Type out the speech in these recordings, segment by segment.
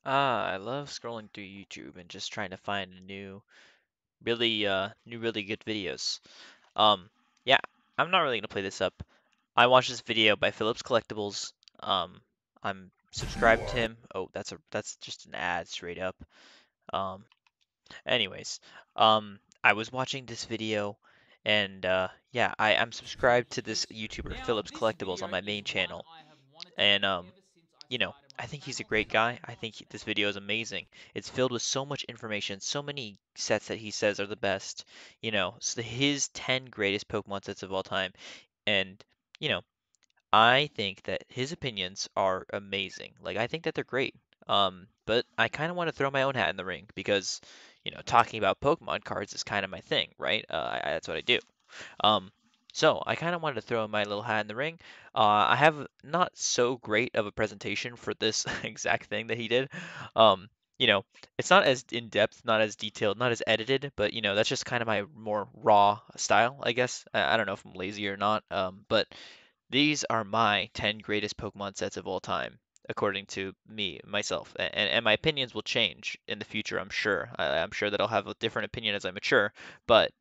I love scrolling through YouTube and just trying to find really good videos. Um, yeah, I'm not really gonna play this up. I watched this video by Phillips Collectibles. Um, I'm subscribed to him. Oh, that's just an ad straight up. Um, anyways, I was watching this video, and yeah, I'm subscribed to this YouTuber Now, Phillips this Collectibles on video my is main one channel, I have wanted to and make ever since I started I my think he's a channel great guy. 7 I think months this ago. video is amazing. It's filled with so much information, so many sets that he says are the best. His 10 greatest Pokemon sets of all time. And, you know, I think that his opinions are amazing. Like, I think that they're great. But I kind of want to throw my own hat in the ring because, talking about Pokemon cards is kind of my thing, right? That's what I do. Um, so I kind of wanted to throw my little hat in the ring. I have not so great of a presentation for this exact thing that he did. Um, you know, it's not as in depth, not as detailed, not as edited, but that's just kind of my more raw style, I guess. I don't know if I'm lazy or not. But these are my 10 greatest Pokemon sets of all time, according to me, myself. And my opinions will change in the future, I'm sure. I'm sure that I'll have a different opinion as I mature, but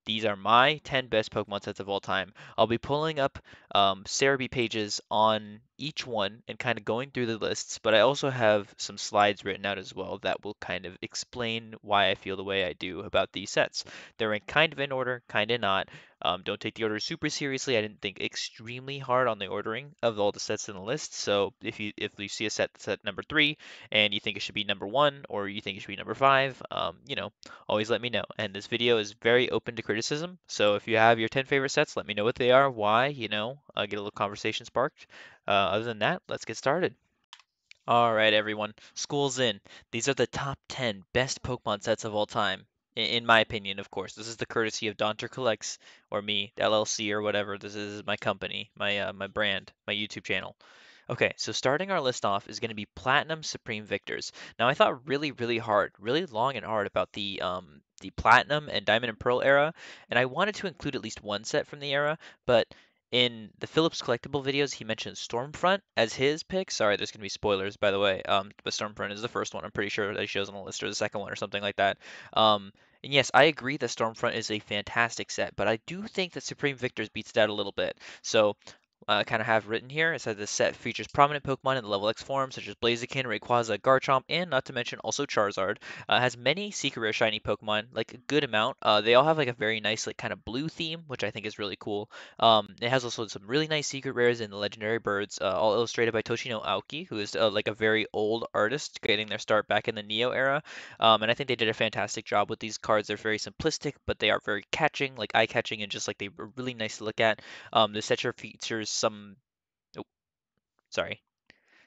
these are my 10 best Pokemon sets of all time. I'll be pulling up Cerebi pages on each one and kind of going through the lists, but I also have some slides written out as well that will kind of explain why I feel the way I do about these sets. They're ranked kind of in order, kind of not. Don't take the order super seriously. I didn't think extremely hard on the ordering of all the sets in the list. So if you see a set that's at number three and you think it should be number one or you think it should be number five, always let me know. And this video is very open to criticism. So if you have your 10 favorite sets, let me know what they are, why, get a little conversation sparked. Other than that, let's get started. All right, everyone, school's in. These are the top 10 best Pokemon sets of all time. In my opinion, of course. This is the courtesy of Donter Collects or me, LLC or whatever. This is my company, my brand, my YouTube channel. Okay, so starting our list off is going to be Platinum Supreme Victors. Now I thought really hard, really long and hard about the Platinum and Diamond and Pearl era, and I wanted to include at least one set from the era, but in the Phillips collectible videos, he mentioned Stormfront as his pick. Sorry, there's gonna be spoilers, by the way. But Stormfront is the first one. I'm pretty sure that he shows on the list, or the second one, or something like that. And yes, I agree that Stormfront is a fantastic set, but I do think that Supreme Victors beats it out a little bit. So kind of have written here. It says this set features prominent Pokemon in the level X form, such as Blaziken, Rayquaza, Garchomp, and not to mention also Charizard. Has many secret rare shiny Pokemon, like a good amount. They all have like a very nice like kind of blue theme, which I think is really cool. It has also some really nice secret rares in the legendary birds, all illustrated by Toshino Aoki, who is like a very old artist, getting their start back in the Neo era. And I think they did a fantastic job with these cards. They're very simplistic, but they are very catching, like eye-catching, and just like they are really nice to look at. The set features some. Oh, sorry.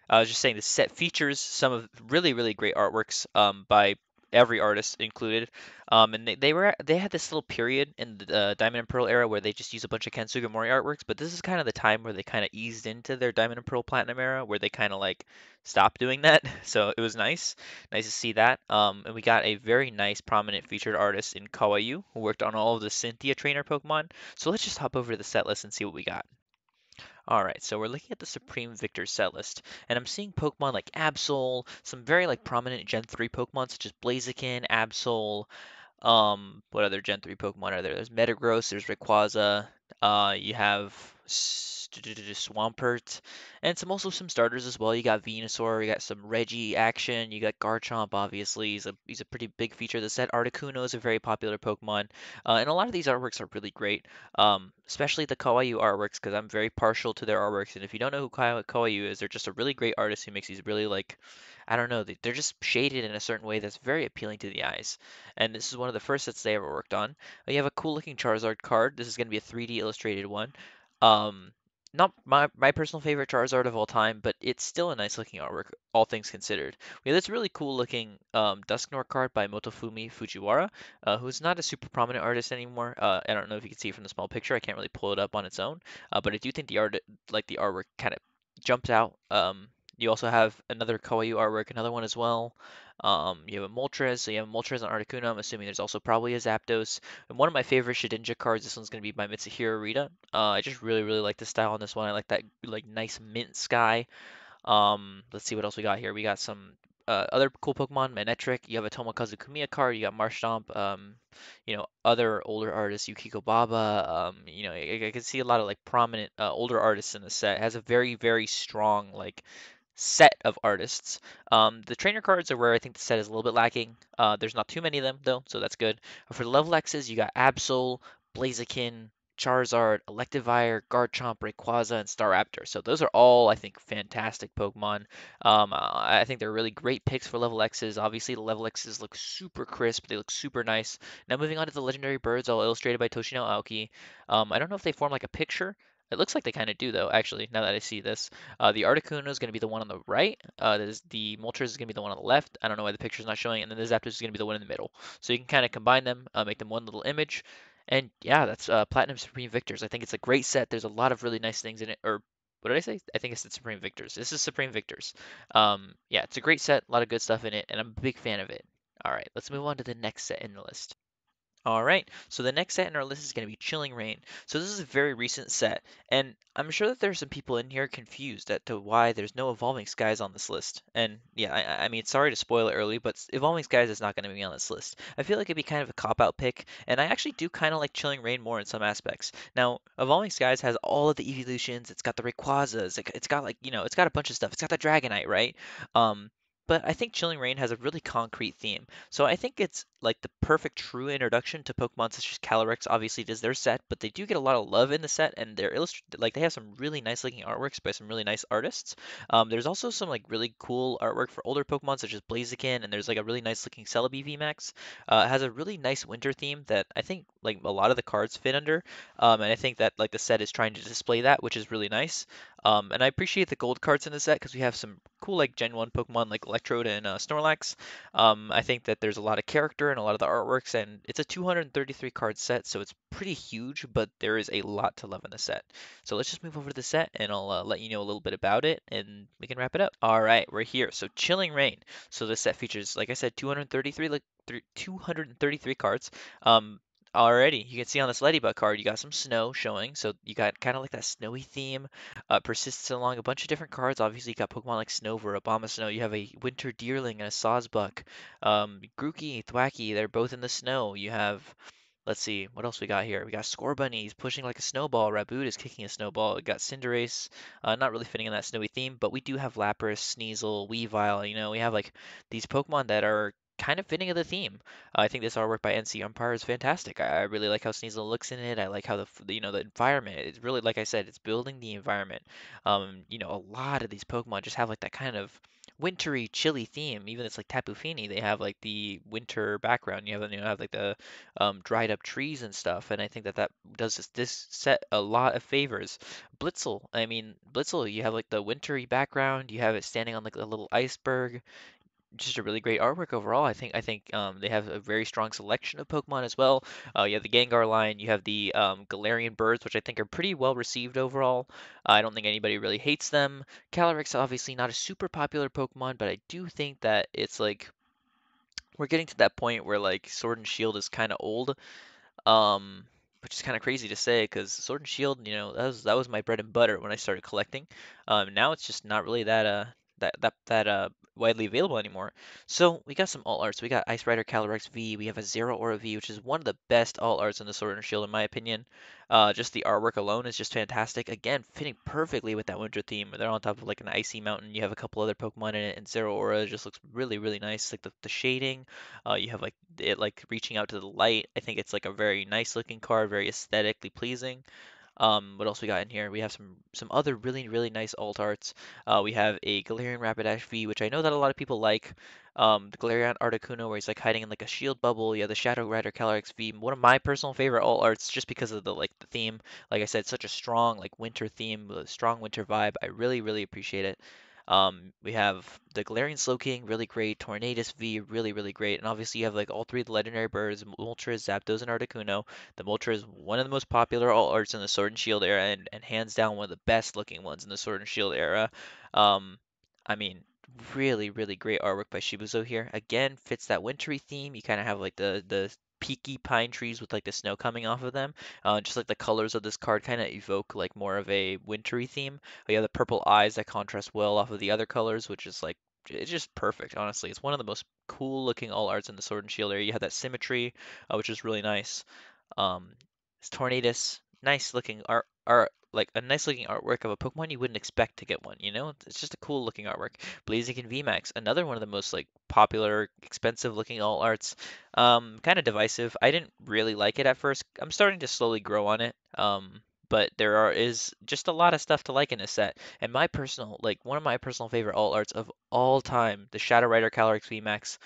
I was just saying the set features some of really great artworks by every artist included. And they had this little period in the Diamond and Pearl era where they just used a bunch of Ken Sugimori artworks, but this is kind of the time where they kind of eased into their Diamond and Pearl Platinum era where they kind of like stopped doing that. So it was nice to see that. And we got a very nice prominent featured artist in Kawaii who worked on all of the Cynthia trainer Pokemon. So let's just hop over to the set list and see what we got. All right, so we're looking at the Supreme Victor set list, and I'm seeing Pokemon like Absol, some very like prominent Gen 3 Pokemon such as Blaziken, Absol. What other Gen 3 Pokemon are there? There's Metagross, there's Rayquaza. You have Swampert, and some starters as well. You got Venusaur, you got some Reggie action, you got Garchomp. Obviously, he's a pretty big feature of the set. Articuno is a very popular Pokemon, and a lot of these artworks are really great. Especially the Kawaii artworks, because I'm very partial to their artworks. And if you don't know who Kawaii is, they're just a really great artist who makes these really like, I don't know, they're just shaded in a certain way that's very appealing to the eyes. And this is one of the first sets they ever worked on. You have a cool looking Charizard card. This is going to be a 3D illustrated one. Um, Not my personal favorite Charizard of all time, but it's still a nice looking artwork, all things considered. We have this really cool looking Dusknoir card by Motofumi Fujiwara, who's not a super prominent artist anymore. I don't know if you can see it from the small picture. I can't really pull it up on its own, but I do think the artwork, kind of jumps out. You also have another Kawaii artwork, another one as well. You have a Moltres, so you have a Moltres and Articuno. I'm assuming there's also probably a Zapdos. And one of my favorite Shedinja cards, this one's going to be by Mitsuhiro Rita. I just really like the style on this one. I like that like nice mint sky. Let's see what else we got here. We got some. other cool Pokemon, Manectric. You have a Tomokazu Kumiya card. You got Marshtomp. Other older artists, Yukiko Baba. I can see a lot of like prominent older artists in the set. It has a very, very strong like set of artists. The trainer cards are where I think the set is a little bit lacking. There's not too many of them though, so that's good. For the level X's, you got Absol, Blaziken, Charizard, Electivire, Garchomp, Rayquaza, and Staraptor. So those are all, I think, fantastic Pokemon. I think they're really great picks for level X's. Obviously, the level X's look super crisp. They look super nice. Now moving on to the legendary birds, all illustrated by Toshino Aoki. I don't know if they form like a picture. It looks like they kind of do though, actually, now that I see this. The Articuno is going to be the one on the right. The Moltres is going to be the one on the left. I don't know why the picture's not showing. And then the Zapdos is going to be the one in the middle. So you can kind of combine them, make them one little image. And yeah, that's Platinum Supreme Victors. I think it's a great set. There's a lot of really nice things in it. Or what did I say? I think it's the Supreme Victors. This is Supreme Victors. Yeah, it's a great set. A lot of good stuff in it. And I'm a big fan of it. All right, let's move on to the next set in the list. All right, so the next set in our list is going to be Chilling Reign. So this is a very recent set, and I'm sure that there's some people in here confused as to why there's no Evolving Skies on this list. And yeah, I mean, sorry to spoil it early, but Evolving Skies is not going to be on this list. I feel like it'd be kind of a cop-out pick, and I actually do kind of like Chilling Reign more in some aspects. Now, Evolving Skies has all of the evolutions. It's got the Rayquazas. It's got like, it's got a bunch of stuff. It's got the Dragonite, right? Um, but I think Chilling Reign has a really concrete theme. So I think it's like the perfect true introduction to Pokemon such as Calyrex obviously does their set, but they do get a lot of love in the set and they're illustrated like they have some really nice looking artworks by some really nice artists. There's also some like really cool artwork for older Pokemon such as Blaziken and there's like a really nice looking Celebi VMAX. It has a really nice winter theme that I think like a lot of the cards fit under. And I think that like the set is trying to display that, which is really nice. And I appreciate the gold cards in the set because we have some cool like Gen 1 Pokemon like Electrode and Snorlax. I think that there's a lot of character and a lot of the artworks, and it's a 233 card set, so it's pretty huge, but there is a lot to love in the set. So let's just move over to the set, and I'll let you know a little bit about it, and we can wrap it up. All right, we're here. So Chilling Reign. So this set features, like I said, 233 233 cards. Um, Already, you can see on this Ladybug card, you got some snow showing, so you got kind of like that snowy theme persists along a bunch of different cards. Obviously, you got Pokemon like Snover, Abomasnow. You have a Winter Deerling and a Sawsbuck. Grookey, Thwackey, they're both in the snow. You have, let's see, what else we got here? We got Scorbunny, he's pushing like a snowball. Raboot is kicking a snowball. We got Cinderace, not really fitting in that snowy theme, but we do have Lapras, Sneasel, Weavile. We have like these Pokemon that are kind of fitting of the theme. I think this artwork by NC Empire is fantastic. I really like how Sneasel looks in it. I like how the environment. It's really like I said, it's building the environment. A lot of these Pokemon just have like that kind of wintry, chilly theme. Even it's like Tapu Fini, they have like the winter background. You have like the dried up trees and stuff. And I think that does this set a lot of favors. Blitzel, you have like the wintry background. You have it standing on like a little iceberg. Just a really great artwork overall. I think they have a very strong selection of Pokemon as well. You have the Gengar line, you have the Galarian birds, which I think are pretty well received overall. I don't think anybody really hates them. Calyrex obviously not a super popular Pokemon, but I do think that it's like we're getting to that point where like Sword and Shield is kind of old, um, which is kind of crazy to say because Sword and Shield, that was my bread and butter when I started collecting. Now it's just not really that widely available anymore. So we got some alt arts. We got Ice Rider Calyrex V. We have a Zero Aura V, which is one of the best alt arts in the Sword and Shield in my opinion. Just the artwork alone is just fantastic. Again, fitting perfectly with that winter theme. They're on top of like an icy mountain. You have a couple other Pokemon in it, and Zero Aura just looks really, really nice. Like the shading. You have like it like reaching out to the light. I think it's like a very nice looking card, very aesthetically pleasing. What else we got in here? We have some other really really nice alt arts. We have a Galarian Rapidash V, which I know that a lot of people like. The Galarian Articuno, where he's like hiding in like a shield bubble. Yeah, the Shadow Rider Calyrex V, one of my personal favorite alt arts, just because of the theme. Like I said, such a strong like winter theme, a strong winter vibe. I really really appreciate it. We have the Galarian Slowking, really great. Tornadus V, really, really great. And obviously you have like all three of the legendary birds, Moltres, Zapdos, and Articuno. The Moltres is one of the most popular alt arts in the Sword and Shield era, and hands down one of the best looking ones in the Sword and Shield era. Um, I mean, really, really great artwork by Shibuzo here. Again, fits that wintry theme. You kind of have like the peaky pine trees with like the snow coming off of them. Just like the colors of this card kind of evoke like more of a wintry theme. You have the purple eyes that contrast well off of the other colors, which is like it's just perfect, honestly. It's one of the most cool looking all arts in the Sword and Shield area. You have that symmetry, which is really nice. It's Tornadus, nice looking art, like a nice looking artwork of a Pokemon you wouldn't expect to get one, you know? It's just a cool looking artwork. Blaziken VMAX, another one of the most like popular, expensive looking all arts. Kind of divisive. I didn't really like it at first. I'm starting to slowly grow on it. But is just a lot of stuff to like in this set. And my personal, like one of my personal favorite all arts of all time, the Shadow Rider Calyrex VMAX.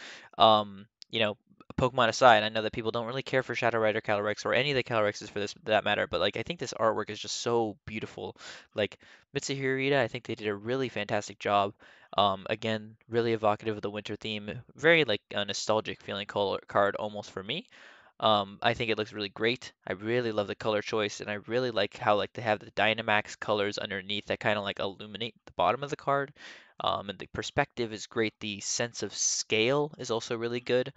You know, Pokemon aside, I know that people don't really care for Shadow Rider Calyrex or any of the Calyrexes for this that matter, but like I think this artwork is just so beautiful. Like Mitsuhiro, I think they did a really fantastic job. Again, really evocative of the winter theme, very like a nostalgic feeling color card almost for me. I think it looks really great. I really love the color choice, and I really like how like they have the Dynamax colors underneath that kind of like illuminate the bottom of the card. And the perspective is great. The sense of scale is also really good.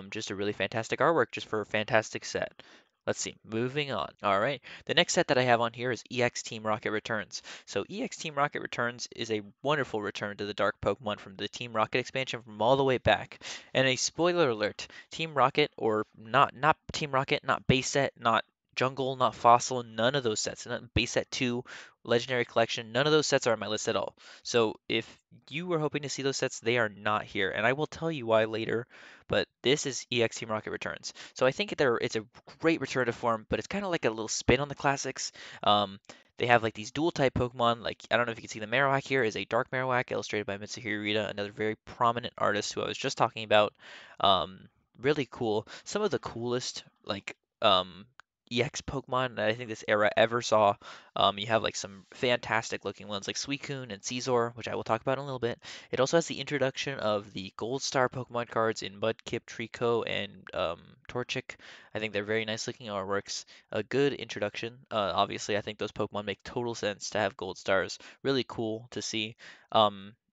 Just a really fantastic artwork, just for a fantastic set. Let's see, moving on. All right, the next set that I have on here is EX Team Rocket Returns. So EX Team Rocket Returns is a wonderful return to the Dark Pokemon from the Team Rocket expansion from all the way back. And a spoiler alert, Team Rocket or not Team Rocket, not base set, not Jungle, not Fossil, none of those sets, not base set 2, Legendary Collection, none of those sets are on my list at all. So if you were hoping to see those sets, they are not here, and I will tell you why later, but this is EX Team Rocket Returns. So I think it's a great return to form, but it's kind of like a little spin on the classics. Um, they have like these dual type Pokemon. Like I don't know if you can see the Marowak here is a Dark Marowak illustrated by Mitsuhiro, another very prominent artist who I was just talking about. Really cool. Some of the coolest like EX Pokemon that I think this era ever saw. You have like some fantastic looking ones like Suicune and Caesar, which I will talk about in a little bit. It also has the introduction of the Gold Star Pokemon cards in Mudkip, Trico, and Torchic. I think they're very nice looking artworks. A good introduction. Obviously, I think those Pokemon make total sense to have Gold Stars. Really cool to see.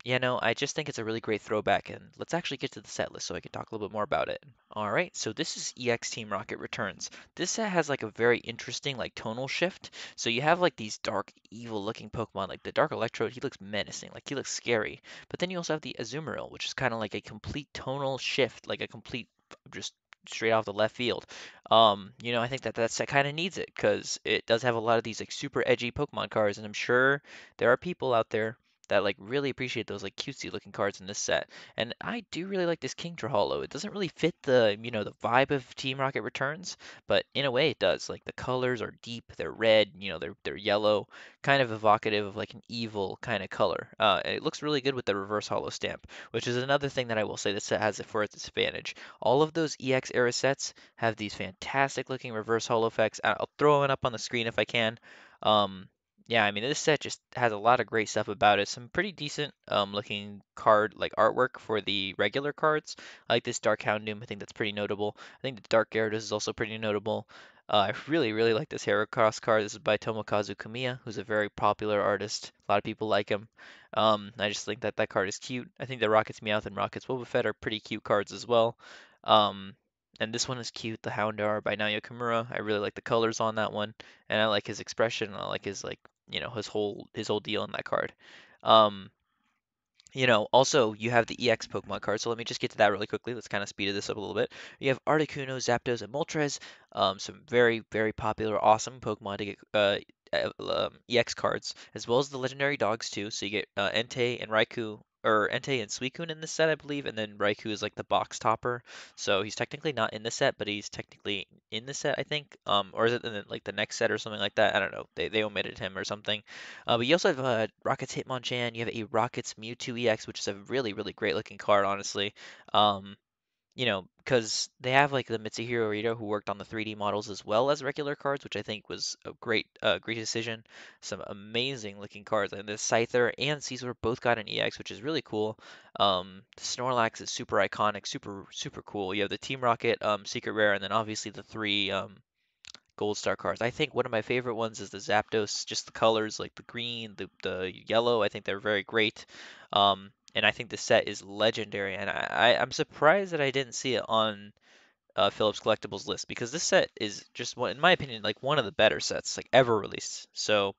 Yeah, no, I just think it's a really great throwback, and let's actually get to the set list so I can talk a little bit more about it. All right, so this is EX Team Rocket Returns. This set has like a very interesting like tonal shift. So you have like these dark, evil looking Pokemon, like the Dark Electrode, he looks menacing, like he looks scary. But then you also have the Azumarill, which is kind of like a complete tonal shift, like a complete just straight off the left field. I think that set kind of needs it because it does have a lot of these like super edgy Pokemon cards, and I'm sure there are people out there that like really appreciate those like cutesy looking cards in this set. And I do really like this King Hollow. It doesn't really fit the vibe of Team Rocket Returns, but in a way it does. Like the colors are deep, they're red, they're yellow, kind of evocative of like an evil kind of color. And it looks really good with the reverse hollow stamp, which is another thing that I will say this set has it for its advantage. All of those EX era sets have these fantastic looking reverse hollow effects. I'll throw it up on the screen if I can. Um, yeah, I mean this set just has a lot of great stuff about it. Some pretty decent looking card like artwork for the regular cards. I like this Dark Houndoom. I think that's pretty notable. I think the Dark Gyarados is also pretty notable. I really, really like this Heracross card. This is by Tomokazu Kamiya, who's a very popular artist. A lot of people like him. I just think that that card is cute. I think the Rocket's Meowth and Rocket's Wobbuffet are pretty cute cards as well. Um, and this one is cute, the Houndour by Naoya Kimura. I really like the colors on that one, and I like his expression. I like his like his whole deal in that card. Um, also you have the EX Pokemon card, so let me just get to that really quickly. Let's kind of speed this up a little bit. You have Articuno, Zapdos, and Moltres, some very, very popular, awesome Pokemon to get EX cards, as well as the legendary dogs too. So you get Entei and Raikou, or Entei and Suicune in this set, I believe, and then Raikou is like the box topper. So he's technically not in the set, but he's technically in the set, I think. Or is it in like the next set or something like that? I don't know. They omitted him or something. But you also have Rocket's Hitmonchan. You have a Rocket's Mewtwo EX, which is a really, really great looking card, honestly. Um, because they have like the Mitsuhiro Ito who worked on the 3D models as well as regular cards, which I think was a great decision. Some amazing looking cards, and the Scyther and Caesar both got an EX, which is really cool. The Snorlax is super iconic, super super cool. You have the Team Rocket secret rare, and then obviously the three Gold Star cards. I think one of my favorite ones is the Zapdos, just the colors like the green, the yellow. I think they're very great. And I think the set is legendary, and I'm surprised that I didn't see it on Phillips Collectibles list because this set is just one, in my opinion, like one of the better sets like ever released. So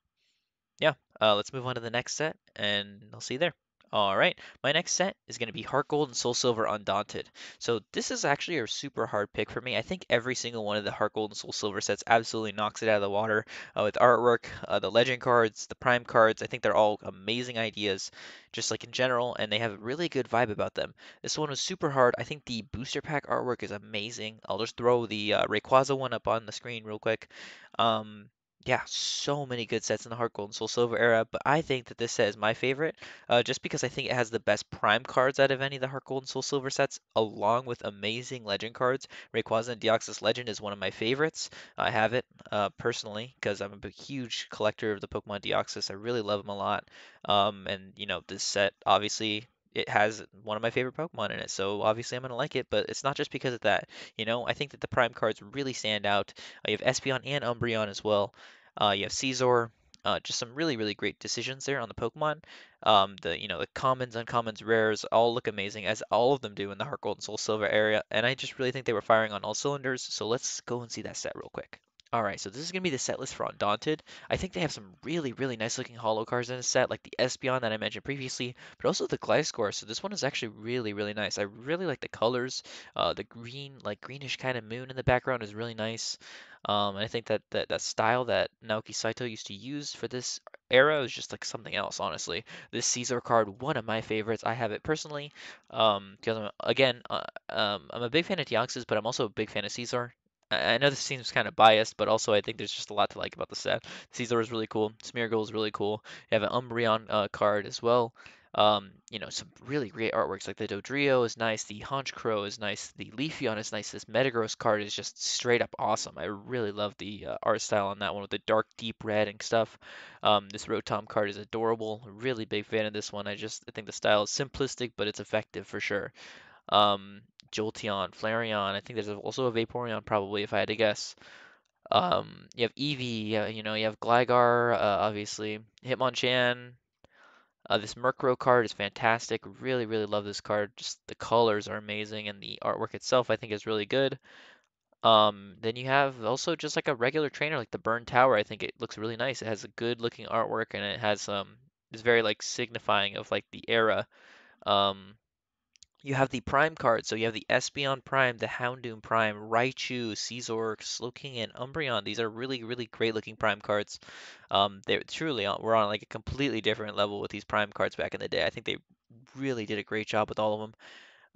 yeah, let's move on to the next set, and I'll see you there. All right, my next set is going to be Heart Gold and Soul Silver Undaunted. So this is actually a super hard pick for me. I think every single one of the Heart Gold and Soul Silver sets absolutely knocks it out of the water with artwork, the legend cards, the prime cards. I think they're all amazing ideas, just like in general, and they have a really good vibe about them. This one was super hard. I think the booster pack artwork is amazing. I'll just throw the Rayquaza one up on the screen real quick. Um, yeah, so many good sets in the Heart Gold and Soul Silver era, but I think that this set is my favorite just because I think it has the best prime cards out of any of the Heart Gold and Soul Silver sets, along with amazing legend cards. Rayquaza and Deoxys Legend is one of my favorites. I have it personally because I'm a big, huge collector of the Pokemon Deoxys. I really love them a lot. And you know, this set obviously it has one of my favorite Pokemon in it, so obviously I'm gonna like it. But it's not just because of that. You know, I think that the prime cards really stand out. You have Espeon and Umbreon as well. You have Caesar. Just some really, really great decisions there on the Pokemon. The commons, uncommons, rares all look amazing as all of them do in the Heart Gold and Soul Silver area, and I just really think they were firing on all cylinders. So let's go and see that set real quick. All right, so this is gonna be the set list for Undaunted. I think they have some really, really nice looking holo cards in this set, like the Espeon that I mentioned previously, but also the Gliscor. So this one is actually really, really nice. I really like the colors. The green, like greenish kind of moon in the background is really nice. And I think that style that Naoki Saito used to use for this era is just like something else, honestly. This Caesar card, one of my favorites. I have it personally, because I'm a big fan of Deoxys, but I'm also a big fan of Caesar. I know this seems kind of biased, but also I think there's just a lot to like about the set. Caesar is really cool. Smeargle is really cool. You have an Umbreon card as well. Some really great artworks like the Dodrio is nice, the Honchkrow is nice, the Leafeon is nice. This Metagross card is just straight up awesome. I really love the art style on that one with the dark, deep red and stuff. This Rotom card is adorable. Really big fan of this one. I think the style is simplistic, but it's effective for sure. Um, Jolteon, Flareon. I think there's also a Vaporeon probably if I had to guess. You have Eevee. You have Gligar. Obviously, Hitmonchan. This Murkrow card is fantastic. Really, really love this card. Just the colors are amazing, and the artwork itself I think is really good. Then you have also just like a regular trainer like the Burn Tower. I think it looks really nice. It has a good looking artwork, and it has it's very like signifying of like the era. Um, you have the Prime card, so you have the Espeon Prime, the Houndoom Prime, Raichu, Scizor, Slowking, and Umbreon. These are really, really great looking Prime cards. They truly were on like a completely different level with these Prime cards back in the day. I think they really did a great job with all of them.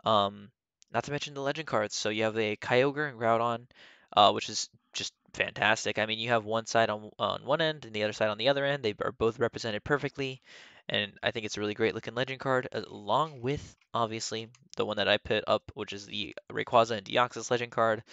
Um, Not to mention the legend cards. So you have a Kyogre and Groudon, which is just fantastic. I mean, you have one side on one end and the other side on the other end. They are both represented perfectly, and I think it's a really great looking legend card, along with obviously the one that I put up, which is the Rayquaza and Deoxys legend card.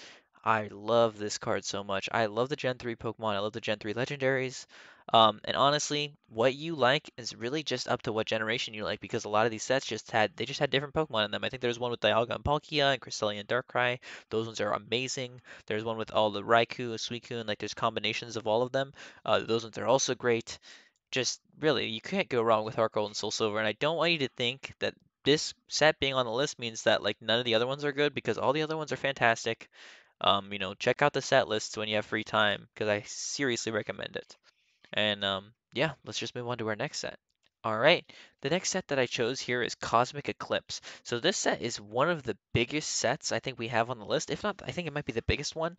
I love this card so much. I love the Gen 3 Pokemon. I love the Gen 3 legendaries. And honestly, what you like is really just up to what generation you like because a lot of these sets just had different Pokemon in them. I think there's one with Dialga and Palkia and Cresselia and Darkrai. Those ones are amazing. There's one with all the Raikou, Suicune, and like there's combinations of all of them. Those ones are also great. Just really, you can't go wrong with Heart Gold and Soul Silver. And I don't want you to think that this set being on the list means that like none of the other ones are good because all the other ones are fantastic. Check out the set lists when you have free time because I seriously recommend it. And yeah, let's just move on to our next set. All right, the next set that I chose here is Cosmic Eclipse. So this set is one of the biggest sets I think we have on the list. If not, I think it might be the biggest one.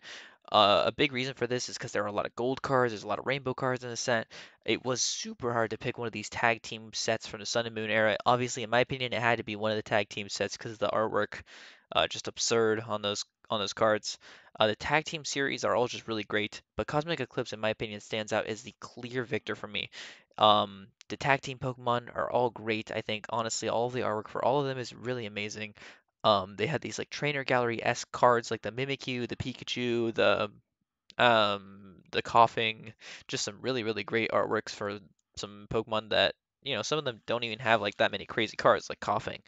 A big reason for this is because there are a lot of gold cards, there's a lot of rainbow cards in the set. It was super hard to pick one of these tag team sets from the Sun and Moon era. Obviously, in my opinion, it had to be one of the tag team sets because the artwork just absurd on those cards. The tag team series are all just really great, but Cosmic Eclipse, in my opinion, stands out as the clear victor for me. The tag team Pokemon are all great. I think honestly, all of the artwork for all of them is really amazing. They had these like trainer gallery-esque cards like the Mimikyu, the Pikachu, the coughing, just some really, really great artworks for some Pokemon that, some of them don't even have like that many crazy cards, like coughing.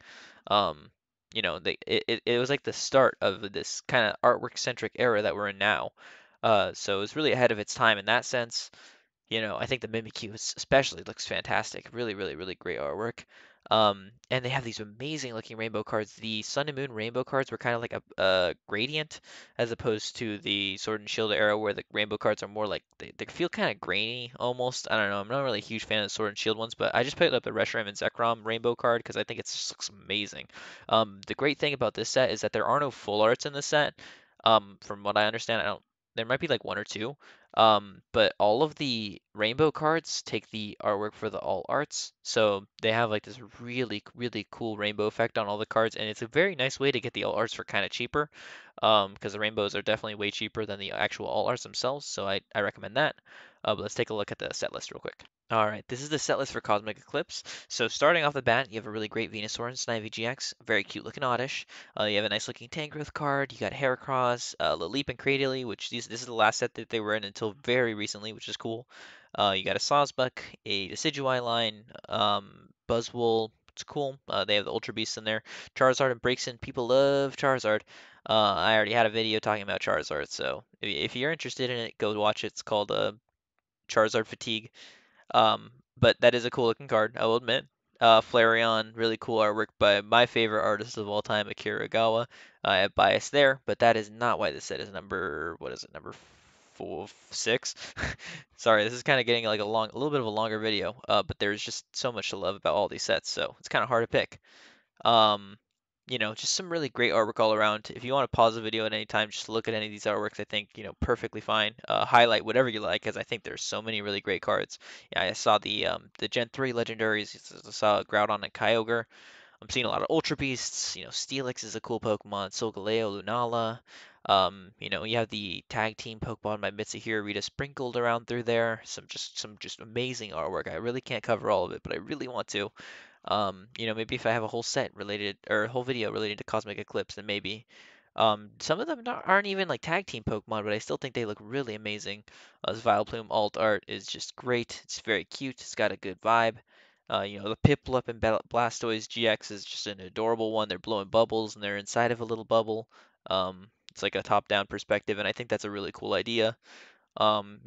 It was like the start of this kind of artwork centric era that we're in now. So it was really ahead of its time in that sense. I think the Mimikyu especially looks fantastic. Really, really, really great artwork. And they have these amazing looking rainbow cards. The Sun and Moon rainbow cards were kind of like a gradient as opposed to the Sword and Shield era where the rainbow cards are more like they feel kind of grainy almost. I don't know. I'm not really a huge fan of the Sword and Shield ones, but I just picked up the Reshiram and Zekrom rainbow card because I think it just looks amazing. The great thing about this set is that there are no full arts in this set. From what I understand, I don't. There might be like one or two. But all of the rainbow cards take the artwork for the all arts, so they have like this really, really cool rainbow effect on all the cards, and it's a very nice way to get the all arts for kind of cheaper, because the rainbows are definitely way cheaper than the actual all arts themselves, so I recommend that. But let's take a look at the set list real quick. All right, this is the set list for Cosmic Eclipse. So starting off the bat, you have a really great Venusaur and Snivy GX, very cute looking Oddish. You have a nice looking Tangrowth card. You got Heracross, Laleep and Cradily, which this is the last set that they were in until very recently, which is cool. You got a Sawsbuck, a Decidueye line, Buzzwole. It's cool. They have the Ultra Beasts in there. Charizard and Braixen. People love Charizard. I already had a video talking about Charizard, so if you're interested in it, go watch it. It's called Charizard Fatigue. But that is a cool looking card, I will admit. Flareon, really cool artwork by my favorite artist of all time, Akira Gawa. I have bias there, but that is not why this set is number, what is it, number four, six? Sorry, this is kind of getting like a little bit of a longer video, but there's just so much to love about all these sets, so it's kind of hard to pick. Um, just some really great artwork all around. If you want to pause the video at any time, just look at any of these artworks. I think, perfectly fine. Highlight whatever you like, because I think there's so many really great cards. Yeah, I saw the Gen 3 legendaries. I saw Groudon and Kyogre. I'm seeing a lot of Ultra Beasts. Steelix is a cool Pokemon. Solgaleo, Lunala. You have the tag team Pokemon by Mitsuhiro Rita sprinkled around through there. Some just amazing artwork. I really can't cover all of it, but I really want to. Maybe if I have a whole set related or a whole video related to Cosmic Eclipse, then maybe. Some of them aren't even like tag team Pokemon, but I still think they look really amazing. This Vileplume alt art is just great. It's very cute. It's got a good vibe. The Piplup and Blastoise GX is just an adorable one. They're blowing bubbles and they're inside of a little bubble. It's like a top-down perspective, and I think that's a really cool idea. Some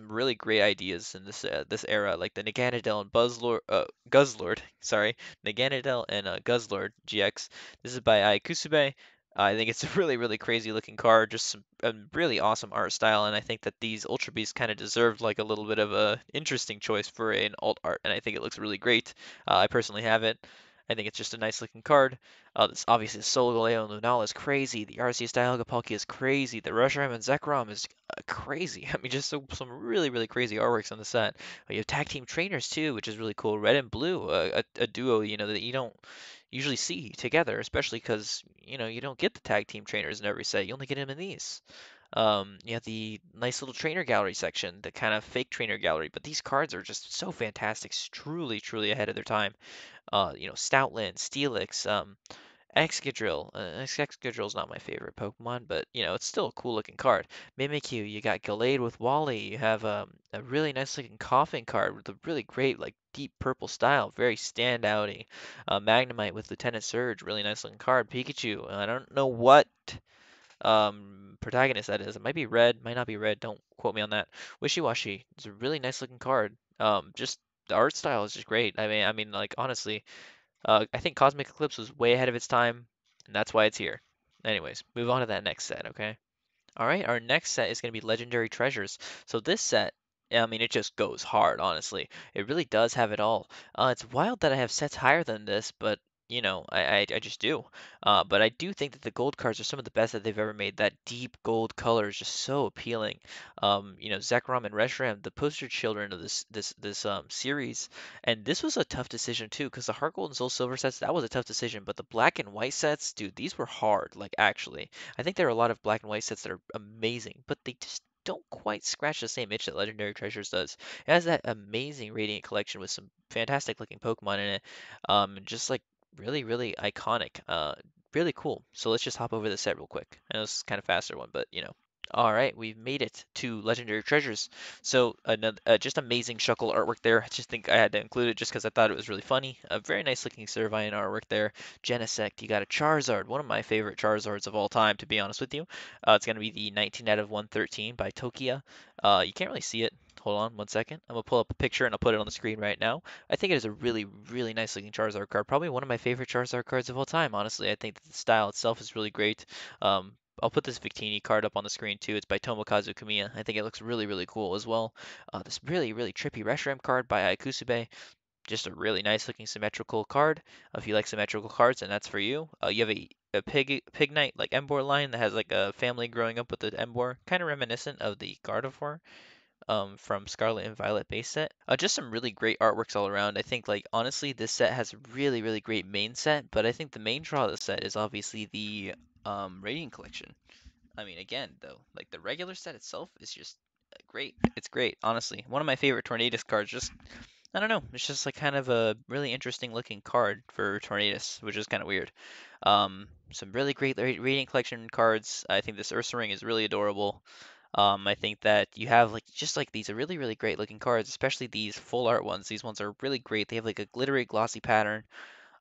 really great ideas in this era, like the Naganadel and Guzzlord, sorry, Naganadel and Guzzlord GX. This is by Ai Kusube. I think it's a really, really crazy looking card, just some really awesome art style, and I think that these Ultra Beasts kind of deserved like a little bit of a interesting choice for an alt art, and I think it looks really great. I personally have it. I think it's just a nice looking card. This obviously Solgaleo and Lunala is crazy. The Arceus Dialga Palkia is crazy. The Reshiram and Zekrom is crazy. I mean, just some really, really crazy artworks on the set. You have tag team trainers too, which is really cool. Red and Blue, a duo, that you don't usually see together, especially because, you don't get the tag team trainers in every set. You only get them in these. You have the nice little trainer gallery section, the kind of fake trainer gallery, but these cards are just so fantastic, truly, truly ahead of their time. Stoutland, Steelix, Excadrill. Excadrill's not my favorite Pokemon, but it's still a cool looking card. Mimikyu, you got Gallade with Wally. You have a really nice looking Coughing card with a really great like deep purple style, very standouty. Magnemite with Lieutenant Surge, really nice looking card. Pikachu, I don't know what protagonist that is. It might be red, might not be red. Don't quote me on that. Wishy-Washy, it's a really nice looking card. Just the art style is just great. I mean, like honestly. I think Cosmic Eclipse was way ahead of its time, and that's why it's here. Anyways, move on to that next set, okay? All right, our next set is going to be Legendary Treasures. So this set, I mean, it just goes hard, honestly. It really does have it all. It's wild that I have sets higher than this, but I just do. But I do think that the gold cards are some of the best that they've ever made. That deep gold color is just so appealing. Zekrom and Reshiram, the poster children of this series, and this was a tough decision too, because the Heart Gold and Soul Silver sets, that was a tough decision. But the black and white sets, dude, these were hard. Like actually. I think there are a lot of black and white sets that are amazing, but they just don't quite scratch the same itch that Legendary Treasures does. It has that amazing Radiant collection with some fantastic looking Pokemon in it. Just like really, really iconic. Really cool. So let's just hop over the set real quick. I know this is kind of faster one, but All right, we've made it to Legendary Treasures. So another just amazing Shuckle artwork there. I just think I had to include it just because I thought it was really funny. A very nice looking Servine artwork there. Genesect, you got a Charizard, one of my favorite Charizards of all time, to be honest with you. It's going to be the 19 out of 113 by Tokia. You can't really see it. Hold on 1 second. I'm gonna pull up a picture and I'll put it on the screen right now. I think it is a really, really nice looking Charizard card. Probably one of my favorite Charizard cards of all time, honestly. I think that the style itself is really great. Um, I'll put this Victini card up on the screen too. It's by Tomokazu Kamiya. I think it looks really, really cool as well. This really, really trippy Reshiram card by Aikusube. Just a really nice looking symmetrical card. If you like symmetrical cards, then that's for you. You have a pig knight like Emboar line that has like a family growing up with the Emboar, kind of reminiscent of the Gardevoir from Scarlet and Violet base set. Just some really great artworks all around. I think like honestly this set has a really really great main set, but I think the main draw of the set is obviously the Radiant Collection. I mean again though, like the regular set itself is just great. It's great, honestly. One of my favorite Tornadus cards. Just I don't know, it's just like kind of a really interesting looking card for Tornadus, which is kind of weird. Some really great Radiant Collection cards. I think this Ursaring is really adorable. I think that you have like just like these are really really great looking cards, especially these full art ones. These ones are really great. They have like a glittery glossy pattern.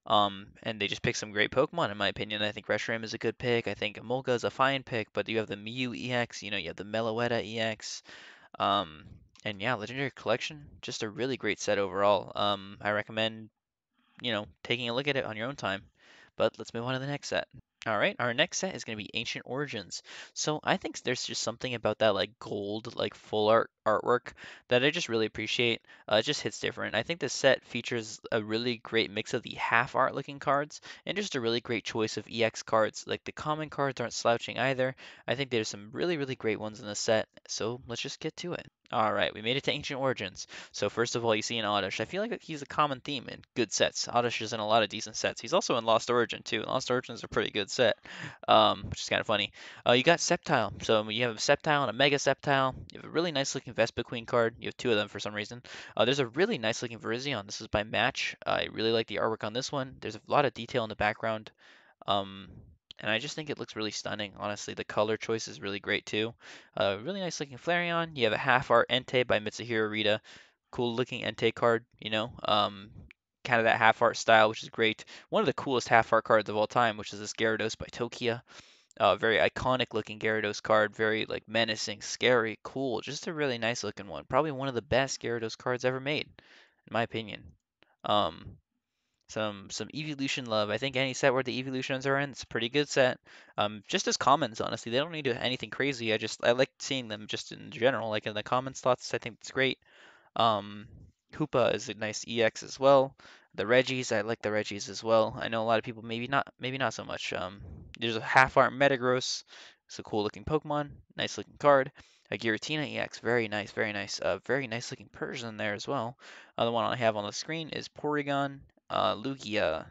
And they just pick some great Pokemon in my opinion. I think Reshiram is a good pick. I think Emolga is a fine pick, but you have the Mew EX, you have the Meloetta EX. Um, and yeah, Legendary Collection, just a really great set overall. I recommend, taking a look at it on your own time. But let's move on to the next set. All right, our next set is going to be Ancient Origins. So I think there's just something about that like gold, like full art artwork that I just really appreciate. It just hits different. I think this set features a really great mix of the half art looking cards and just a really great choice of EX cards. Like the common cards aren't slouching either. I think there's some really, really great ones in the set. So let's just get to it. All right, we made it to Ancient Origins. So first of all, you see an Oddish. I feel like he's a common theme in good sets. Oddish is in a lot of decent sets. He's also in Lost Origin too. Lost Origin is a pretty good set, which is kind of funny. You got Sceptile. So you have a Sceptile and a Mega Sceptile. You have a really nice looking Vespa Queen card. You have two of them for some reason. There's a really nice looking Virizion. This is by Match. I really like the artwork on this one. There's a lot of detail in the background. Um, and I just think it looks really stunning. Honestly, the color choice is really great too. Really nice looking Flareon. You have a half art Entei by Mitsuhiro Rita. Cool looking Entei card, kind of that half art style, which is great. One of the coolest half art cards of all time, which is this Gyarados by Tokia. Very iconic looking Gyarados card, very like menacing, scary, cool. Just a really nice looking one. Probably one of the best Gyarados cards ever made, in my opinion. Um, some evolution love. I think any set where the evolutions are in, it's a pretty good set. Just as commons, honestly, they don't need to anything crazy. I like seeing them just in general, like in the common slots. I think it's great. Um, Hoopa is a nice EX as well. The Reggies, I like the Reggies as well. I know a lot of people maybe not so much. There's a half art Metagross. It's a cool looking Pokemon, nice looking card. A Giratina EX, very nice, very nice. Very nice looking Persian there as well. The one I have on the screen is Porygon, Lugia.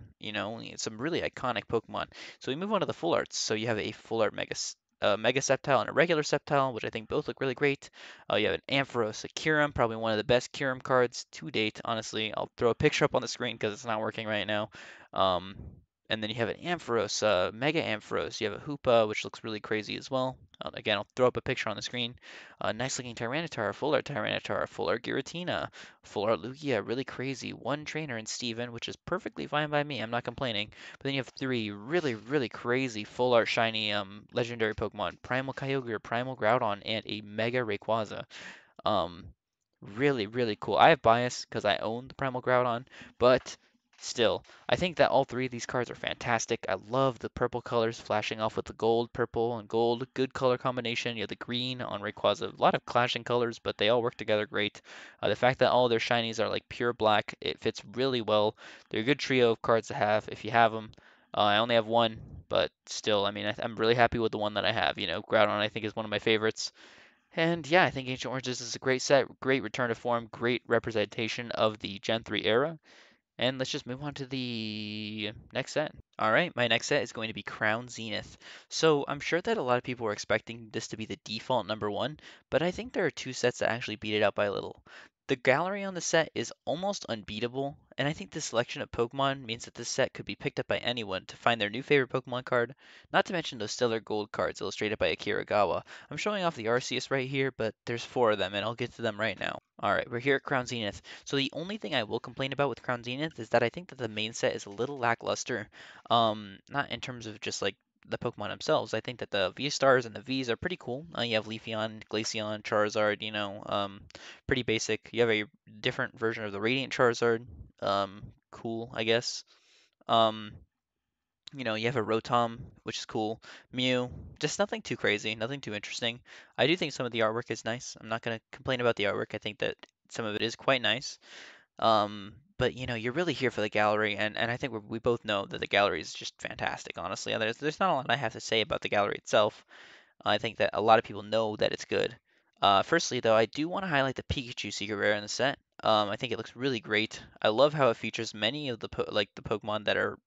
Some really iconic Pokemon. So we move on to the full arts. So you have a full art Mega Sceptile and a regular Sceptile, which I think both look really great. You have an Ampharos, a Kyurem, probably one of the best Kyurem cards to date, honestly. I'll throw a picture up on the screen because it's not working right now. Um, and then you have an Ampharos, Mega Ampharos. You have a Hoopa, which looks really crazy as well. Again, I'll throw up a picture on the screen. Nice looking Tyranitar, Full Art Giratina, Full Art Lugia, really crazy. One trainer in Steven, which is perfectly fine by me. I'm not complaining. But then you have three really, really crazy Full Art shiny legendary Pokemon: Primal Kyogre, Primal Groudon, and a Mega Rayquaza. Um, Really, really cool. I have bias because I own the Primal Groudon, but still, I think that all three of these cards are fantastic. I love the purple colors flashing off with the gold, purple, and gold. Good color combination. You have the green on Rayquaza. A lot of clashing colors, but they all work together great. The fact that all their shinies are like pure black, it fits really well. They're a good trio of cards to have if you have them. I only have one, but still, I mean, I'm really happy with the one that I have. Groudon I think is one of my favorites. And yeah, I think Ancient Oranges is a great set, great return to form, great representation of the Gen 3 era. And let's just move on to the next set. All right, my next set is going to be Crown Zenith. So I'm sure that a lot of people were expecting this to be the default number one, but I think there are two sets that actually beat it out by a little. The gallery on the set is almost unbeatable, and I think the selection of Pokemon means that this set could be picked up by anyone to find their new favorite Pokemon card, not to mention those stellar gold cards illustrated by Akira Gawa. I'm showing off the Arceus right here, but there's four of them, and I'll get to them right now. Alright, we're here at Crown Zenith. So the only thing I will complain about with Crown Zenith is that I think that the main set is a little lackluster. Not in terms of just like the Pokemon themselves. I think that the V stars and the Vs are pretty cool. You have Leafeon, Glaceon, Charizard, pretty basic. You have a different version of the Radiant Charizard. Cool, I guess. Um, you have a Rotom, which is cool. Mew, just nothing too crazy, nothing too interesting. I do think some of the artwork is nice. I'm not gonna complain about the artwork. I think that some of it is quite nice. But you're really here for the gallery, and I think we both know that the gallery is just fantastic, honestly. And there's not a lot I have to say about the gallery itself. I think that a lot of people know that it's good. Firstly, though, I do want to highlight the Pikachu Secret Rare in the set. I think it looks really great. I love how it features many of the Pokemon that are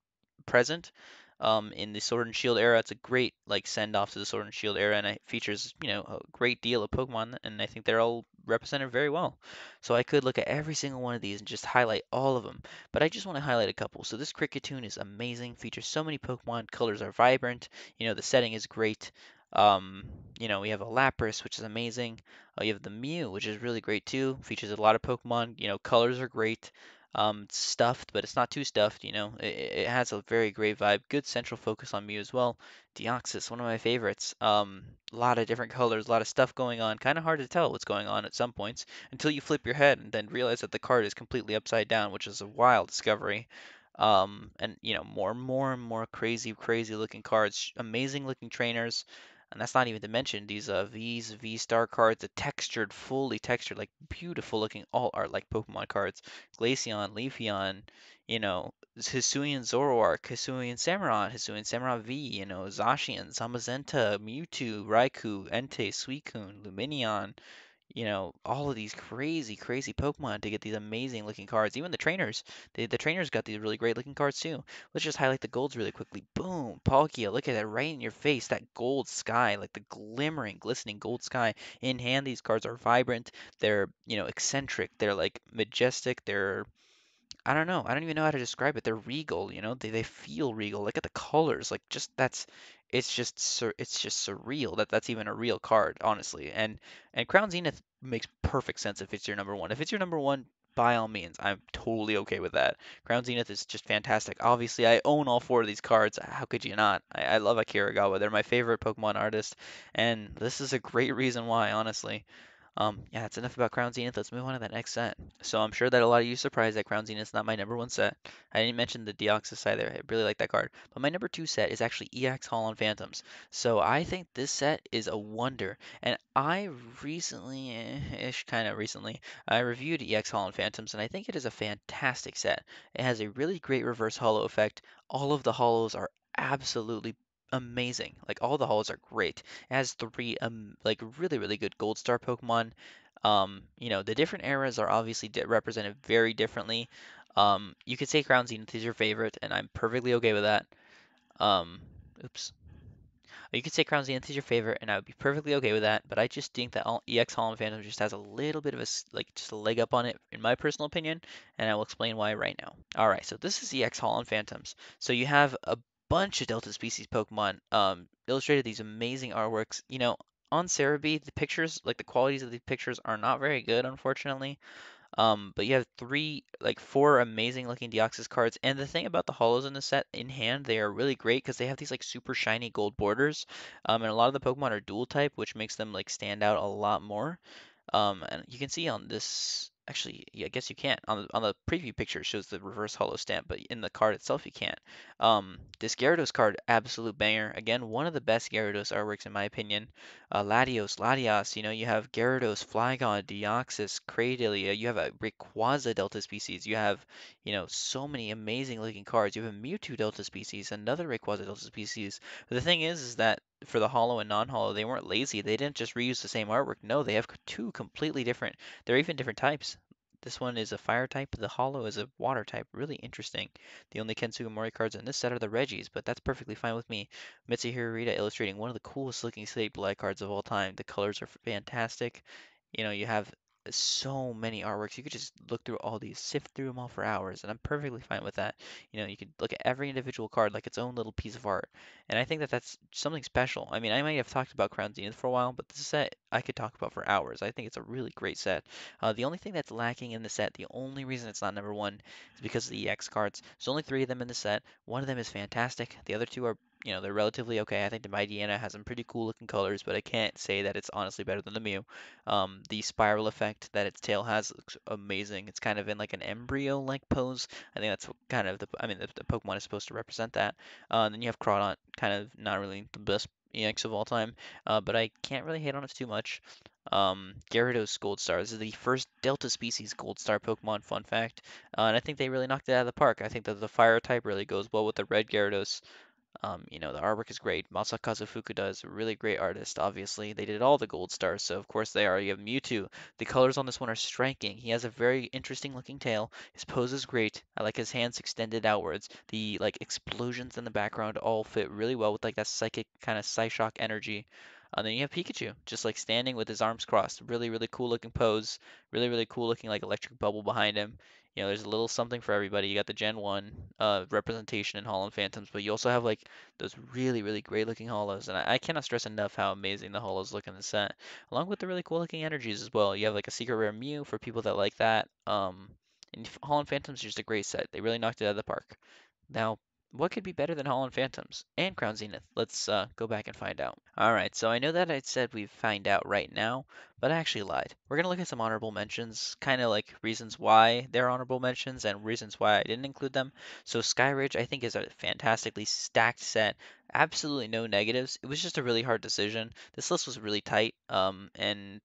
present in the Sword and Shield era. It's a great send off to the Sword and Shield era, and it features a great deal of Pokemon, and I think they're all represented very well. So I could look at every single one of these and just highlight all of them, but I just want to highlight a couple. So this Cricketune is amazing, features so many Pokemon, colors are vibrant, the setting is great. Um, we have a Lapras, which is amazing. You have the Mew, which is really great too. Features a lot of Pokemon. Colors are great. It's stuffed, but it's not too stuffed. It has a very great vibe. Good central focus on Mew as well. Deoxys, one of my favorites. A lot of different colors, a lot of stuff going on. Kind of hard to tell what's going on at some points until you flip your head and then realize that the card is completely upside down, which is a wild discovery. And more and more crazy, crazy looking cards, amazing looking trainers. And that's not even to mention these V Star cards, the textured, fully textured, like beautiful looking alt art like Pokemon cards. Glaceon, Leafeon, Hisuian Zoroark, Hisuian Samurott, Hisuian Samurott V, Zacian, Zamazenta, Mewtwo, Raikou, Entei, Suicune, Lumineon, all of these crazy, crazy Pokemon to get these amazing looking cards. Even the trainers, the trainers got these really great looking cards too. Let's just highlight the golds really quickly. Boom, Palkia, look at that right in your face. That gold sky, like the glimmering, glistening gold sky. In hand, these cards are vibrant. They're, eccentric. They're like majestic. They're I don't know. I don't even know how to describe it. They're regal, They feel regal. Look at the colors. Like just that's it's just surreal that that's even a real card, honestly. And Crown Zenith makes perfect sense if it's your number one. If it's your number one, by all means, I'm totally okay with that. Crown Zenith is just fantastic. Obviously, I own all four of these cards. How could you not? I love Akiragawa. They're my favorite Pokemon artist, and this is a great reason why, honestly. Yeah, that's enough about Crown Zenith. Let's move on to that next set. So I'm sure that a lot of you are surprised that Crown Zenith's not my number one set. I didn't mention the Deoxys either. I really like that card. But my number two set is actually EX Hall on Phantoms. So I think this set is a wonder. And I recently, ish, kind of recently, I reviewed EX Hall on Phantoms, and I think it is a fantastic set. It has a really great reverse hollow effect. All of the hollows are absolutely amazing. Like all the hollows are great. It has three like really really good gold star Pokemon. The different eras are obviously represented very differently. You could say Crown Zenith is your favorite, and I'm perfectly okay with that. Um, oops. You could say Crown Zenith is your favorite, and I would be perfectly okay with that. But I just think that EX Holland Phantom just has a little bit of just a leg up on it, in my personal opinion, and I will explain why right now. All right, so this is EX Holland Phantoms. So you have a bunch of Delta Species Pokemon illustrated these amazing artworks. On Cerebi, the pictures, like the qualities of the pictures, are not very good, unfortunately. But you have four amazing looking Deoxys cards. And the thing about the holos in the set in hand, they are really great because they have these like super shiny gold borders. And a lot of the Pokemon are dual type, which makes them like stand out a lot more. And you can see on this, actually, yeah, I guess you can't. On the preview picture, it shows the reverse hollow stamp, but in the card itself, you can't. This Gyarados card, absolute banger. Again, one of the best Gyarados artworks in my opinion. Latios, you have Gyarados, Flygon, Deoxys, Cradily, you have a Rayquaza Delta species, you have, so many amazing looking cards. You have a Mewtwo Delta species, another Rayquaza Delta species. But the thing is that for the hollow and non-hollow, they weren't lazy. They didn't just reuse the same artwork. No, they have two completely different. They're even different types. This one is a fire type. The hollow is a water type. Really interesting. The only Kensuga Mori cards in this set are the Reggies, but that's perfectly fine with me. Mitsuhiro Rita illustrating one of the coolest looking Sableye cards of all time. The colors are fantastic. You have so many artworks. You could just look through all these, sift through them all for hours, and I'm perfectly fine with that. You could look at every individual card like its own little piece of art. And I think that that's something special. I mean, I might have talked about Crown Zenith for a while, but this set I could talk about for hours. I think it's a really great set. The only thing that's lacking in the set, the only reason it's not number one, is because of the EX cards. There's only three of them in the set. One of them is fantastic. The other two are they're relatively okay. I think the Mightyena has some pretty cool looking colors, but I can't say that it's honestly better than the Mew. The spiral effect that its tail has looks amazing. It's kind of in like an embryo-like pose. I think that's what kind of I mean, the Pokemon is supposed to represent that. And then you have Crawdaunt, kind of not really the best EX of all time, but I can't really hate on it too much. Gyarados Gold Star. This is the first Delta species Gold Star Pokemon, fun fact. And I think they really knocked it out of the park. I think that the fire type really goes well with the red Gyarados. The artwork is great. Masakazu Fukuda is a really great artist, obviously. They did all the gold stars, so of course they are. You have Mewtwo. The colors on this one are striking. He has a very interesting looking tail. His pose is great. I like his hands extended outwards. The like explosions in the background all fit really well with like that psychic kind of Psyshock energy. And then you have Pikachu, just like standing with his arms crossed. Really, really cool looking pose. Really, really cool looking like electric bubble behind him. There's a little something for everybody. You got the Gen 1 representation in Holland Phantoms, but you also have like those really, really great looking holos. And I cannot stress enough how amazing the holos look in the set, along with the really cool looking energies as well. You have like a secret rare Mew for people that like that. And Holland Phantoms is just a great set. They really knocked it out of the park. Now, what could be better than Holland Phantoms and Crown Zenith? Let's go back and find out. Alright, so I know that I said we'd find out right now, but I actually lied. We're going to look at some honorable mentions, kind of like reasons why they're honorable mentions and reasons why I didn't include them. So Skyridge, I think, is a fantastically stacked set. Absolutely no negatives. It was just a really hard decision. This list was really tight, and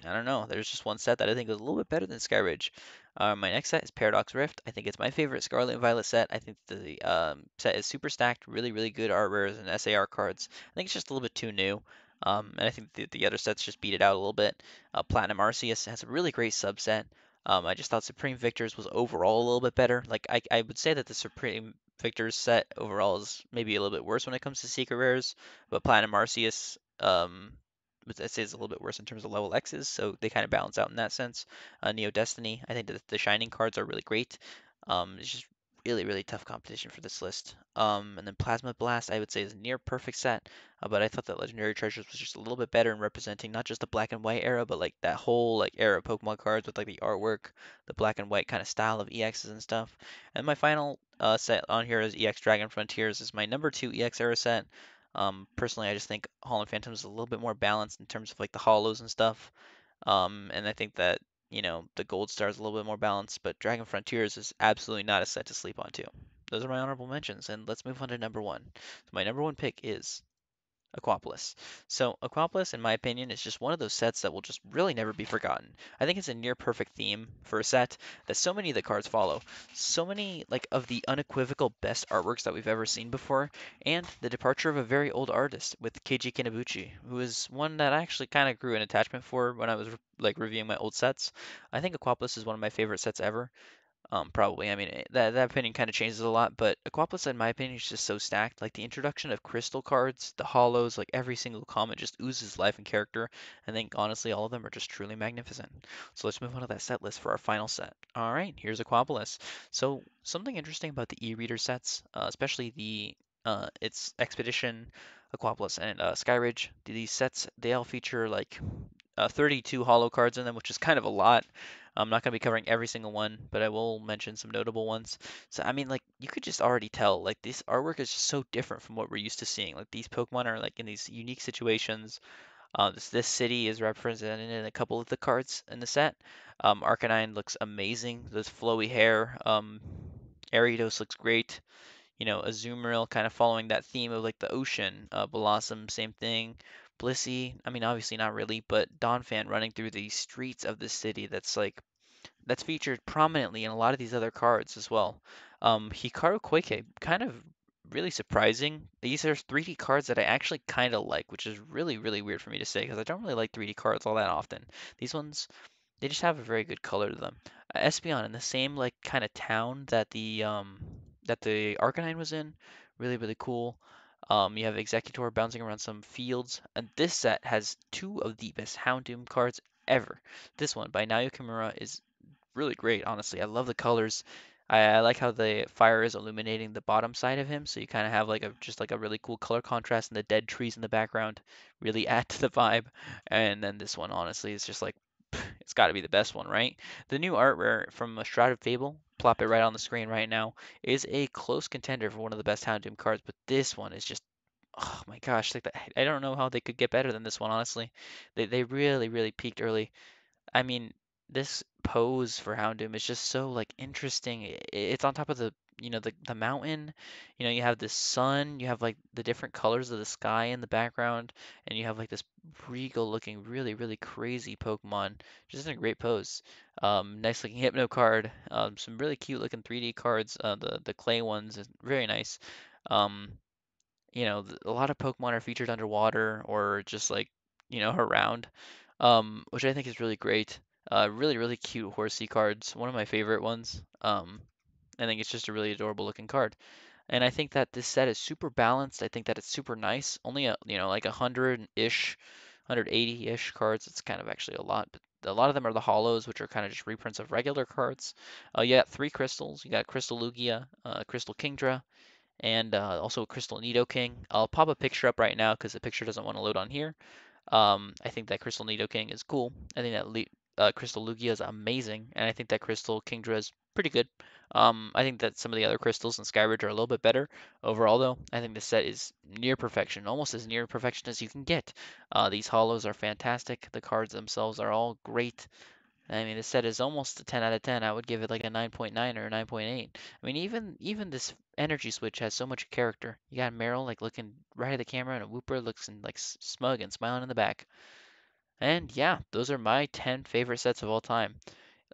I don't know. There's just one set that I think was a little bit better than Skyridge. My next set is Paradox Rift. I think it's my favorite Scarlet and Violet set. I think the set is super stacked, really, really good art rares and SAR cards. I think it's just a little bit too new. And I think the other sets just beat it out a little bit. Platinum Arceus has a really great subset. I just thought Supreme Victors was overall a little bit better. Like I would say that the Supreme Victors set overall is maybe a little bit worse when it comes to secret rares, but Platinum Arceus I'd say is a little bit worse in terms of level X's, so they kind of balance out in that sense. Neo Destiny, I think that the Shining cards are really great. It's just really, really tough competition for this list. And then Plasma Blast, I would say, is a near perfect set, but I thought that Legendary Treasures was just a little bit better in representing not just the black and white era, but like that whole like era of Pokemon cards with like the artwork, the black and white kind of style of EXs and stuff. And my final set on here is EX Dragon Frontiers, is my number two EX era set. Personally, I just think Holland Phantom is a little bit more balanced in terms of like the hollows and stuff. And I think that, the Gold Star is a little bit more balanced, but Dragon Frontiers is absolutely not a set to sleep on too. Those are my honorable mentions, and let's move on to number one. So my number one pick is Aquapolis. So Aquapolis, in my opinion, is just one of those sets that will just really never be forgotten. I think it's a near perfect theme for a set that so many of the cards follow. So many like of the unequivocal best artworks that we've ever seen before, and the departure of a very old artist with Keiji Kinabuchi, who is one that I actually kind of grew an attachment for when I was like reviewing my old sets. I think Aquapolis is one of my favorite sets ever. Probably. I mean, that opinion kind of changes a lot, but Aquapolis, in my opinion, is just so stacked. Like the introduction of crystal cards, the hollows, like every single comment just oozes life and character. I think honestly, all of them are just truly magnificent. So let's move on to that set list for our final set. All right, here's Aquapolis. So something interesting about the e-reader sets, especially the its Expedition, Aquapolis, and Skyridge. These sets they all feature like 32 hollow cards in them, which is kind of a lot. I'm not going to be covering every single one, but I will mention some notable ones. So, I mean, like, you could just already tell, like, this artwork is just so different from what we're used to seeing. Like, these Pokemon are, like, in these unique situations. This city is represented in a couple of the cards in the set. Arcanine looks amazing. This flowy hair. Ariados looks great. Azumarill kind of following that theme of like the ocean. Blossom, same thing. Blissey, I mean, obviously not really, but Donphan running through the streets of the city that's featured prominently in a lot of these other cards as well. Hikaru Koike, kind of really surprising. These are 3D cards that I actually kind of like, which is really, really weird for me to say because I don't really like 3D cards all that often. These ones they just have a very good color to them. Espeon in the same like kind of town that the Arcanine was in, really really cool. You have Executor bouncing around some fields, and this set has two of the best Houndoom cards ever. This one by Naoya Kimura is really great, honestly. I love the colors. I like how the fire is illuminating the bottom side of him, so you kind of have like a just like a really cool color contrast, and the dead trees in the background really add to the vibe. And then this one, honestly, is just like it's got to be the best one, right? The new art rare from a Shrouded Fable, plop it right on the screen right now, is a close contender for one of the best Houndoom cards, but this one is just my gosh, like I don't know how they could get better than this one, honestly. They really, really peaked early. I mean, this pose for Houndoom is just so like interesting. It's on top of the mountain. You have the sun, you have like the different colors of the sky in the background, and you have like this regal looking, really, really crazy Pokemon. Just in a great pose. Nice looking Hypno card. Some really cute looking 3D cards. The clay ones is very nice. Um, a lot of Pokemon are featured underwater or just like, around, which I think is really great. Really, really cute Horsey cards. One of my favorite ones. I think it's just a really adorable looking card. And I think that this set is super balanced. I think that it's super nice. Only like 100-ish, 180-ish cards. It's kind of actually a lot, but a lot of them are the hollows, which are kind of just reprints of regular cards. You got three crystals. You got Crystal Lugia, Crystal Kingdra, and also Crystal Nidoking. I'll pop a picture up right now because the picture doesn't want to load on here. I think that Crystal Nidoking is cool. I think that Crystal Lugia is amazing, and I think that Crystal Kingdra is pretty good. I think that some of the other crystals in Skybridge are a little bit better. Overall, though, I think the set is near perfection, almost as near perfection as you can get. These hollows are fantastic. The cards themselves are all great. I mean, the set is almost a 10 out of 10. I would give it like a 9.9 or a 9.8. I mean, even this energy switch has so much character. You got Meryl like looking right at the camera, and a Whooper looks like smug and smiling in the back. And yeah, those are my 10 favorite sets of all time.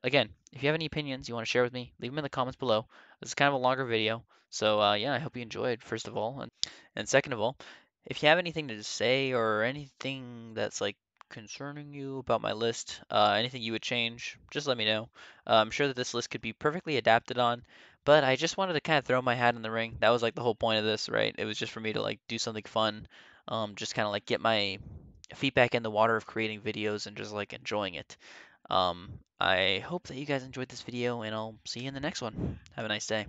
Again, if you have any opinions you want to share with me, leave them in the comments below. This is kind of a longer video, so yeah, I hope you enjoyed, first of all. And second of all, if you have anything to say or anything that's like concerning you about my list, anything you would change, just let me know. I'm sure that this list could be perfectly adapted on, but I just wanted to kind of throw my hat in the ring. That was like the whole point of this, right? It was just for me to like do something fun, just kind of like get my feet back in the water of creating videos and just like enjoying it. I hope that you guys enjoyed this video, and I'll see you in the next one. Have a nice day.